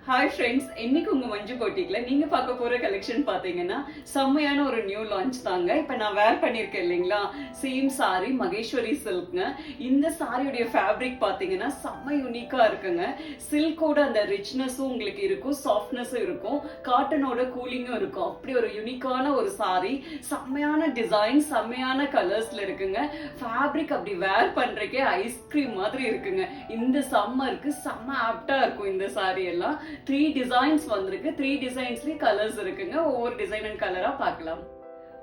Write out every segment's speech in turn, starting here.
Hi friends, இன்னைக்கு உங்க மஞ்சு போட்டிக்கல நீங்க பார்க்க போற கலெக்ஷன் பாத்தீங்கன்னா செம்மையான ஒரு நியூ லான்ச் தாங்க. இப்ப நான் வேர் பண்ணிருக்கேன் இல்லைங்களா, சேம் சாரி மகேஸ்வரி சில்க்ங்க. இந்த சாரியுடைய ஃபேப்ரிக் பாத்தீங்கன்னா செம்ம யூனிக்கா இருக்குங்க. சில்கோட அந்த ரிச்னஸும் உங்களுக்கு இருக்கும், சாஃப்ட்னஸும் இருக்கும், காட்டனோட கூலிங்கும் இருக்கும். அப்படி ஒரு யூனிக்கான ஒரு சாரி, செம்மையான டிசைன், செம்மையான கலர்ஸ்ல இருக்குங்க. ஃபேப்ரிக் அப்படி வேர் பண்றதுக்கே ஐஸ்கிரீம் மாதிரி இருக்குங்க. இந்த சம்மருக்கு செம்ம ஆப்டா இருக்கும் இந்த சாரி எல்லாம். 3 டிசைன்ஸ் வந்திருக்கு. 3 டிசைன்ஸ்லயே கலர்ஸ் இருக்குங்க. ஒவ்வொரு டிசைன் அண்ட் கலரா பார்க்கலாம்.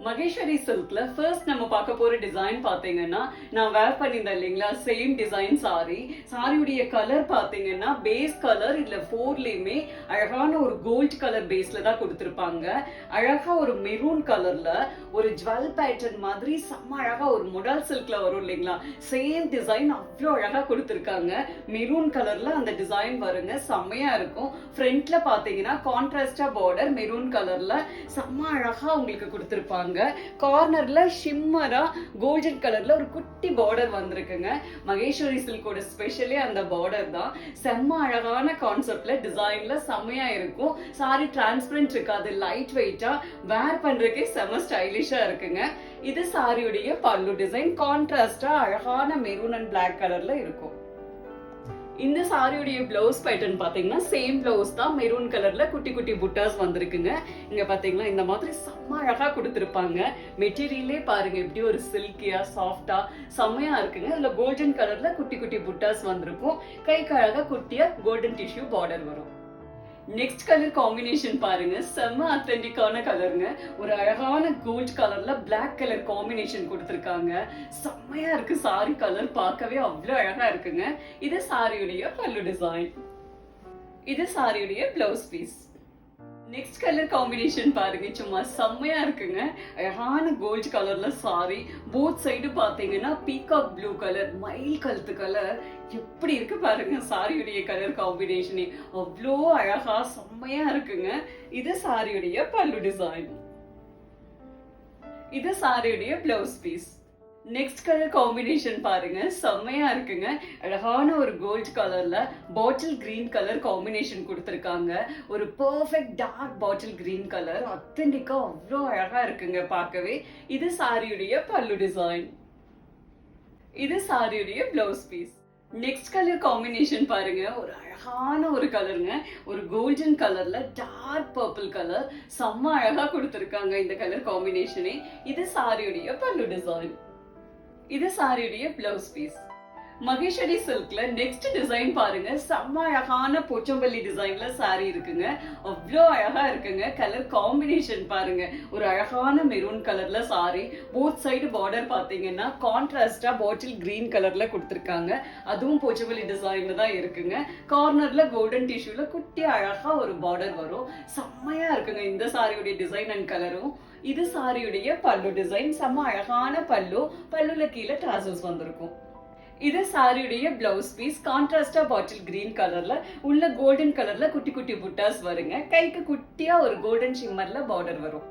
மகேஸ்வரி சில்க்ல ஃபர்ஸ்ட் நம்ம பார்க்க போற டிசைன் பாத்தீங்கன்னா, நான் வேர் பண்ணியிருந்தேன் இல்லைங்களா, சேம் டிசைன் சாரி. சாரியுடைய கலர் பாத்தீங்கன்னா பேஸ் கலர் இதுல 4லயுமே அழகான ஒரு கோல்ட் கலர் பேஸ்ல தான் கொடுத்திருப்பாங்க. அழகா ஒரு மெரூன் கலர்ல ஒரு ஜுவல் பேட்டர்ன் மாதிரி செம்ம அழகா ஒரு மொடல் சில்க்ல வரும் இல்லைங்களா, சேம் டிசைன் அவ்வளோ அழகா கொடுத்திருக்காங்க. மெரூன் கலர்ல அந்த டிசைன் வருங்க, செம்மையா இருக்கும். ஃப்ரண்ட்ல பாத்தீங்கன்னா கான்ட்ராஸ்டா பார்டர் மெரூன் கலர்ல செம்ம அழகா உங்களுக்கு கொடுத்திருப்பாங்க. கார்னர்ல ஷிம்மரா கோல்டன் கலர்ல ஒரு குட்டி பார்டர் வந்திருக்குங்க. மகேஸ்வரி சில்கோட ஸ்பெஷலே அந்த பார்டர் தான். செம்ம அழகான கான்செப்ட்ல டிசைன்ல செம்மையா இருக்கும். சாரி டிரான்ஸ்பரண்ட் இருக்காது, லைட் வெயிட்டா வேர் பண்றதுக்கே செம்ம ஸ்டைலிஷா இருக்குங்க. இது சாரியுடைய பல்லு டிசைன், கான்ட்ராஸ்டா அழகான மெரூன் அண்ட் பிளாக் கலர்ல இருக்கும். இந்த சாரியுடைய பிளவுஸ் பேட்டர்ன் பாத்தீங்கன்னா சேம் பிளவுஸ் தான், மெரூன் கலர்ல குட்டி குட்டி புட்டாஸ் வந்திருக்குங்க. இங்க பாத்தீங்கன்னா இந்த மாதிரி செம்ம அழகா கொடுத்திருப்பாங்க. மெட்டீரியலே பாருங்க எப்படி ஒரு சில்கியா சாஃப்டா செம்மையா இருக்குங்க. இதுல கோல்டன் கலர்ல குட்டி குட்டி புட்டாஸ் வந்திருக்கும். கைக்கு அழகா குட்டியா கோல்டன் டிஷ்யூ பார்டர் வரும். நெக்ஸ்ட் கலர் காம்பினேஷன் பாருங்க, செம்ம அத்தென்டிக்கான கலருங்க. ஒரு அழகான கோல்ட் கலர்ல பிளாக் கலர் காம்பினேஷன் கொடுத்திருக்காங்க. செம்மையா இருக்கு சாரி கலர், பார்க்கவே அவ்வளவு அழகா இருக்குங்க. இது சாரியுடைய பல்லு டிசைன், இது சாரியுடைய blouse piece. Next colour combination பாருங்க, சும்மா செம்மையா இருக்குங்க. அழகான கோல்ட் கலர்ல சாரி, போத் சைடு பாத்தீங்கன்னா பீகாக் ப்ளூ கலர், மயில் கழுத்து கலர், எப்படி இருக்கு பாருங்க சாரியுடைய கலர் காம்பினேஷனே அவ்வளோ அழகா செம்மையா இருக்குங்க. இது சாரியுடைய பல்லு டிசைன், இது சாரியுடைய blouse piece. Next colour combination பாருங்க, செம்மையா இருக்குங்க. அழகான ஒரு கோல்ட் கலர்ல பாட்டில் கிரீன் கலர் காம்பினேஷன் கொடுத்திருக்காங்க. ஒரு perfect dark bottle green colour, அத்தென்டிக்கா அவ்வளோ அழகா இருக்குங்க பார்க்கவே. இது சாரியுடைய பல்லு டிசைன், இது சாரியுடைய blouse piece. Next colour combination பாருங்க, ஒரு அழகான ஒரு கலருங்க. ஒரு கோல்டன் கலர்ல டார்க் பர்பிள் கலர், செம்ம அழகா கொடுத்திருக்காங்க இந்த கலர் காம்பினேஷனே. இது சாரியுடைய பல்லு டிசைன், இது சாரியுடைய பிளவுஸ் பீஸ். மகேஸ்வரி சில்க்ல நெக்ஸ்ட் டிசைன் பாருங்க, செம்ம அழகான போச்சம்பள்ளி டிசைன்ல சாரி இருக்குங்க. அவ்வளோ அழகா இருக்குங்க. கலர் காம்பினேஷன் பாருங்க, ஒரு அழகான மெரூன் கலர்ல சாரி, போத் சைடு பார்டர் பாத்தீங்கன்னா கான்ட்ராஸ்டா பாட்டில் கிரீன் கலர்ல கொடுத்திருக்காங்க. அதுவும் போச்சம்பள்ளி டிசைன்ல தான் இருக்குங்க. கார்னர்ல கோல்டன் டிஷ்யூல குட்டி அழகா ஒரு பார்டர் வரும். செம்மையா இருக்குங்க இந்த சாரியுடைய டிசைன் அண்ட் கலரும். இது சாரியுடைய பல்லு டிசைன், செம்ம அழகான பல்லு, பல்லுல கீழே டாசல்ஸ் வந்திருக்கும். இது சாரியுடைய பிளவுஸ் பீஸ், கான்ட்ராஸ்டா பாட்டில் கிரீன் கலர்ல உள்ள கோல்டன் கலர்ல குட்டி குட்டி புட்டாஸ் வருங்க. கைக்கு குட்டியா ஒரு கோல்டன் ஷிம்மர்ல பார்டர் வரும்.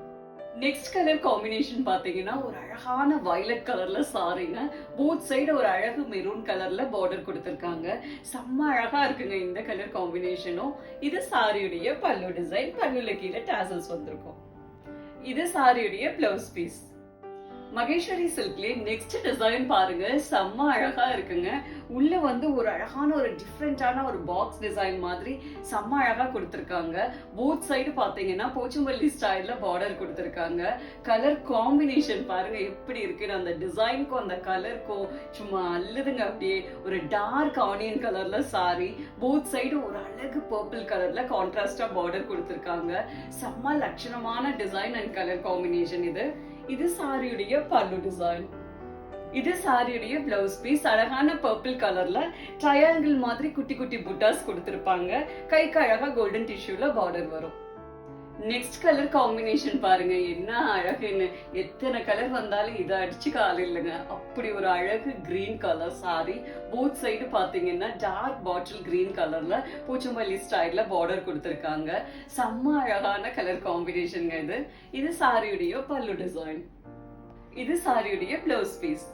நெக்ஸ்ட் கலர் காம்பினேஷன் பாத்தீங்கன்னா ஒரு அழகான வயலட் கலர்ல சாரிங்க. போத் சைடு ஒரு அழகு மெரூன் கலர்ல பார்டர் கொடுத்திருக்காங்க. செம்ம அழகா இருக்குங்க இந்த கலர் காம்பினேஷனும். இது சாரியுடைய பல்லு டிசைன், பல்லுல கீழே டாசல்ஸ் வந்திருக்கும். இது சாரியுடைய பிளவுஸ் பீஸ். மகேஸ்வரி சில்க்லயே நெக்ஸ்ட் டிசைன் பாருங்க, செம்ம அழகா இருக்குங்க. உள்ள வந்து ஒரு அழகான ஒரு டிஃப்ரெண்டான ஒரு பாக்ஸ் டிசைன் மாதிரி செம்ம அழகா கொடுத்திருக்காங்க. போத் சைடு பாத்தீங்கன்னா போச்சம்பள்ளி ஸ்டைல்ல பார்டர் கொடுத்திருக்காங்க. கலர் காம்பினேஷன் பாருங்க எப்படி இருக்குன்னு, அந்த டிசைனுக்கும் அந்த கலருக்கும் சும்மா அல்லுதுங்க. அப்படியே ஒரு டார்க் ஆனியன் கலர்ல சாரி, போத் சைடு ஒரு அழகு பர்பிள் கலர்ல கான்ட்ராஸ்டா பார்டர் கொடுத்திருக்காங்க. செம்ம லட்சணமான டிசைன் அண்ட் கலர் காம்பினேஷன் இது. இது சாரியுடைய பல்லு டிசைன், இது சாரியுடைய பிளவுஸ் பீஸ். அழகான பர்பிள் கலர்ல ட்ரையாங்கிள் மாதிரி குட்டி குட்டி புட்டாஸ் கொடுத்திருப்பாங்க. கைக்கு அழகா கோல்டன் டிஷ்யூல பார்டர் வரும். நெக்ஸ்ட் கலர் காம்பினேஷன் பாருங்க, என்ன அழகுன்னு. எத்தனை கலர் வந்தாலும் இதை அடிச்சு கால் இல்லைங்க. அப்படி ஒரு அழகு green colour sorry, both side பாத்தீங்கன்னா டார்க் பாட்டில் கிரீன் கலர்ல பூச்சம்பள்ளி ஸ்டைல்ல பார்டர் கொடுத்திருக்காங்க. செம்ம அழகான கலர் காம்பினேஷன் இது. இது சாரியுடைய பல்லு டிசைன், இது சாரியுடைய பிளவுஸ் பீஸ்.